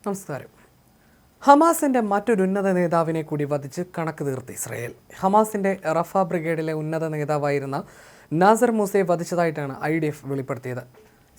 നമസ്കാരം. ഹമാസിന്റെ മറ്റൊരു ഉന്നത നേതാവിനെ കൂടി വധിച്ച് കണക്ക് തീർത്ത് ഇസ്രായേൽ. ഹമാസിന്റെ റഫ ബ്രിഗേഡിലെ ഉന്നത നേതാവായിരുന്ന നാസർ മൂസയെ വധിച്ചതായിട്ടാണ് IDF വെളിപ്പെടുത്തിയത്.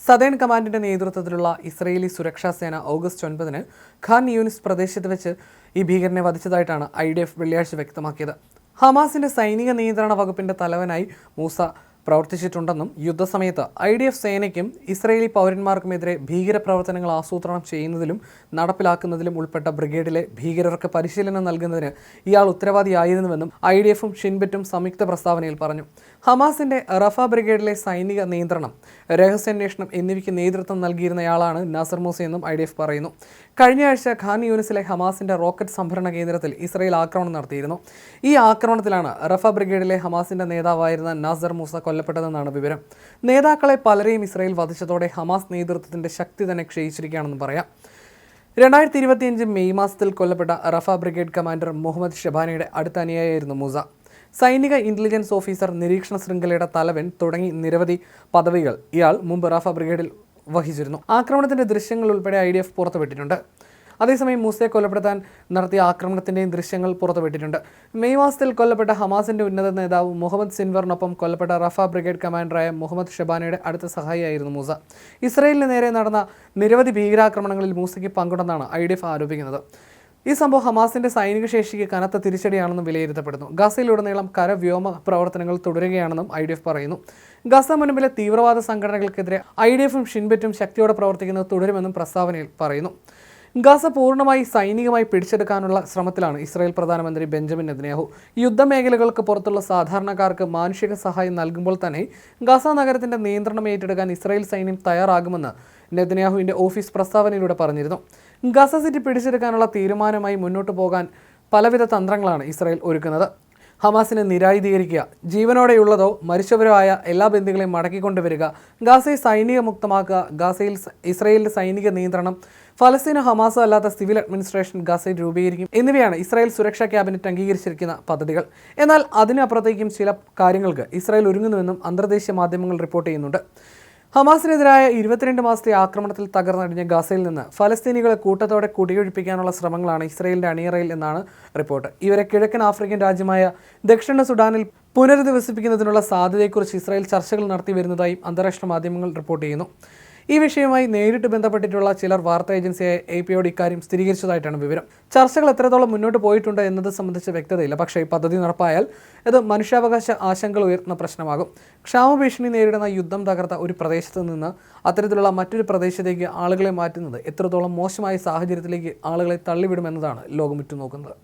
സദേൺ കമാൻഡിന്റെ നേതൃത്വത്തിലുള്ള ഇസ്രായേലി സുരക്ഷാ സേന ഓഗസ്റ്റ് 9 ഖാൻ യൂനിസ് പ്രദേശത്ത് വെച്ച് ഈ ഭീകരനെ വധിച്ചതായിട്ടാണ് IDF വെള്ളിയാഴ്ച വ്യക്തമാക്കിയത്. ഹമാസിന്റെ സൈനിക നിയന്ത്രണ വകുപ്പിന്റെ തലവനായി മൂസ പ്രവർത്തിച്ചിട്ടുണ്ടെന്നും യുദ്ധസമയത്ത് IDF സേനയ്ക്കും ഇസ്രായേലി പൗരന്മാർക്കുമെതിരെ ഭീകരപ്രവർത്തനങ്ങൾ ആസൂത്രണം ചെയ്യുന്നതിലും നടപ്പിലാക്കുന്നതിലും ഉൾപ്പെട്ട ബ്രിഗേഡിലെ ഭീകരർക്ക് പരിശീലനം നൽകുന്നതിന് ഇയാൾ ഉത്തരവാദിയായിരുന്നുവെന്നും IDFും ഷിൻബെറ്റും സംയുക്ത പ്രസ്താവനയിൽ പറഞ്ഞു. ഹമാസിന്റെ റഫ ബ്രിഗേഡിലെ സൈനിക നിയന്ത്രണം, രഹസ്യാന്വേഷണം എന്നിവയ്ക്ക് നേതൃത്വം നൽകിയിരുന്നയാളാണ് നാസർ മൂസയെന്നും IDF പറയുന്നു. കഴിഞ്ഞ ആഴ്ച ഖാൻ യൂനിസിലെ ഹമാസിന്റെ റോക്കറ്റ് സംഭരണ കേന്ദ്രത്തിൽ ഇസ്രായേൽ ആക്രമണം നടത്തിയിരുന്നു. ഈ ആക്രമണത്തിലാണ് റഫ ബ്രിഗേഡിലെ ഹമാസിന്റെ നേതാവായിരുന്ന നാസർ മൂസ കൊല്ലപ്പെട്ടതെന്നാണ് വിവരം. നേതാക്കളെ പലരെയും ഇസ്രായേൽ വധിച്ചതോടെ ഹമാസ് നേതൃത്വത്തിന്റെ ശക്തി തന്നെ ക്ഷയിച്ചിരിക്കുകയാണെന്ന് പറയാം. 2025 മെയ് മാസത്തിൽ കൊല്ലപ്പെട്ട റഫ ബ്രിഗേഡ് കമാൻഡർ മുഹമ്മദ് ഷെബാനയുടെ അടുത്ത അനുയായിയായിരുന്നു മൂസ. സൈനിക ഇന്റലിജൻസ് ഓഫീസർ, നിരീക്ഷണ ശൃംഖലയുടെ തലവൻ തുടങ്ങി നിരവധി പദവികൾ ഇയാൾ മുമ്പ് റഫ ബ്രിഗേഡിൽ വഹിച്ചിരുന്നു. ആക്രമണത്തിന്റെ ദൃശ്യങ്ങൾ ഉൾപ്പെടെ IDF പുറത്തുവിട്ടിട്ടുണ്ട്. അതേസമയം മൂസയെ കൊലപ്പെടുത്താൻ നടത്തിയ ആക്രമണത്തിൻ്റെയും ദൃശ്യങ്ങൾ പുറത്തുവിട്ടിട്ടുണ്ട്. മെയ് മാസത്തിൽ കൊല്ലപ്പെട്ട ഹമാസിന്റെ ഉന്നത നേതാവ് മുഹമ്മദ് സിൻവറിനൊപ്പം കൊല്ലപ്പെട്ട റഫ ബ്രിഗേഡ് കമാൻഡറായ മുഹമ്മദ് ഷെബാനയുടെ അടുത്ത സഹായിയായിരുന്നു മൂസ. ഇസ്രായേലിന് നേരെ നടന്ന നിരവധി ഭീകരാക്രമണങ്ങളിൽ മൂസയ്ക്ക് പങ്കുണ്ടെന്നാണ് IDF ആരോപിക്കുന്നത്. ഈ സംഭവം ഹമാസിന്റെ സൈനിക ശേഷിക്ക് കനത്ത തിരിച്ചടിയാണെന്നും വിലയിരുത്തപ്പെടുന്നു. ഗസയിലുടനീളം കര-വ്യോമ പ്രവർത്തനങ്ങൾ തുടരുകയാണെന്നും IDF പറയുന്നു. ഗസ മുൻപിലെ തീവ്രവാദ സംഘടനകൾക്കെതിരെ IDFും ഷിൻബെറ്റും ശക്തിയോടെ പ്രവർത്തിക്കുന്നത് തുടരുമെന്നും പ്രസ്താവനയിൽ പറയുന്നു. ഗസ പൂർണ്ണമായി സൈനികമായി പിടിച്ചെടുക്കാനുള്ള ശ്രമത്തിലാണ് ഇസ്രായേൽ പ്രധാനമന്ത്രി ബെഞ്ചമിൻ നെതന്യാഹു. യുദ്ധമേഖലകൾക്ക് പുറത്തുള്ള സാധാരണക്കാർക്ക് മാനുഷിക സഹായം നൽകുമ്പോൾ തന്നെ ഗസ നഗരത്തിന്റെ നിയന്ത്രണം ഏറ്റെടുക്കാൻ ഇസ്രായേൽ സൈന്യം തയ്യാറാകുമെന്ന് നെതന്യാഹുവിന്റെ ഓഫീസ് പ്രസ്താവനയിലൂടെ പറഞ്ഞിരുന്നു. ഗസ സിറ്റി പിടിച്ചെടുക്കാനുള്ള തീരുമാനമായി മുന്നോട്ട് പോകാൻ പലവിധ തന്ത്രങ്ങളാണ് ഇസ്രായേൽ ഒരുക്കുന്നത്. ഹമാസിനെ നിരായുധീകരിക്കുക, ജീവനോടെയുള്ളതോ മരിച്ചവരോ ആയ എല്ലാ ബന്ദികളെയും മടക്കിക്കൊണ്ടുവരിക, ഗാസയെ സൈനിക മുക്തമാക്കുക, ഗാസയിൽ ഇസ്രായേലിന്റെ സൈനിക നിയന്ത്രണം, ഫലസ്തീനോ ഹമാസോ അല്ലാത്ത സിവിൽ അഡ്മിനിസ്ട്രേഷൻ ഗാസയിൽ രൂപീകരിക്കും എന്നിവയാണ് ഇസ്രായേൽ സുരക്ഷാ ക്യാബിനറ്റ് അംഗീകരിച്ചിരിക്കുന്ന പദ്ധതികൾ. എന്നാൽ അതിനപ്പുറത്തേക്കും ചില കാര്യങ്ങൾക്ക് ഇസ്രായേൽ ഒരുങ്ങുന്നുവെന്നും അന്തർദേശീയ മാധ്യമങ്ങൾ റിപ്പോർട്ട് ചെയ്യുന്നുണ്ട്. ഹമാസിനെതിരായ 22 മാസത്തെ ആക്രമണത്തിൽ തകർന്നടിഞ്ഞ ഗാസയിൽ നിന്ന് ഫലസ്തീനികളെ കൂട്ടത്തോടെ കുടിയൊഴിപ്പിക്കാനുള്ള ശ്രമങ്ങളാണ് ഇസ്രായേലിന്റെ അണിയറയിൽ എന്നാണ് റിപ്പോർട്ട്. ഇവരെ കിഴക്കൻ ആഫ്രിക്കൻ രാജ്യമായ ദക്ഷിണ സുഡാനിൽ പുനരധിവസിപ്പിക്കുന്നതിനുള്ള സാധ്യതയെക്കുറിച്ച് ഇസ്രായേൽ ചർച്ചകൾ നടത്തി വരുന്നതായും അന്താരാഷ്ട്ര മാധ്യമങ്ങൾ റിപ്പോർട്ട് ചെയ്യുന്നു. ഈ വിഷയവുമായി നേരിട്ട് ബന്ധപ്പെട്ടിട്ടുള്ള ചിലർ വാർത്താ ഏജൻസിയായ APയോട് ഇക്കാര്യം സ്ഥിരീകരിച്ചതായിട്ടാണ് വിവരം. ചർച്ചകൾ എത്രത്തോളം മുന്നോട്ട് പോയിട്ടുണ്ട് എന്നത് സംബന്ധിച്ച് വ്യക്തതയില്ല. പക്ഷേ ഈ പദ്ധതി നടപ്പായാൽ ഇത് മനുഷ്യാവകാശ ആശങ്കകൾ ഉയർത്തുന്ന പ്രശ്നമാകും. ക്ഷാമഭീഷണി നേരിടുന്ന യുദ്ധം തകർത്ത ഒരു പ്രദേശത്ത് നിന്ന് അത്തരത്തിലുള്ള മറ്റൊരു പ്രദേശത്തേക്ക് ആളുകളെ മാറ്റുന്നത് എത്രത്തോളം മോശമായ സാഹചര്യത്തിലേക്ക് ആളുകളെ തള്ളിവിടുമെന്നതാണ് ലോകം ഉറ്റുനോക്കുന്നത്.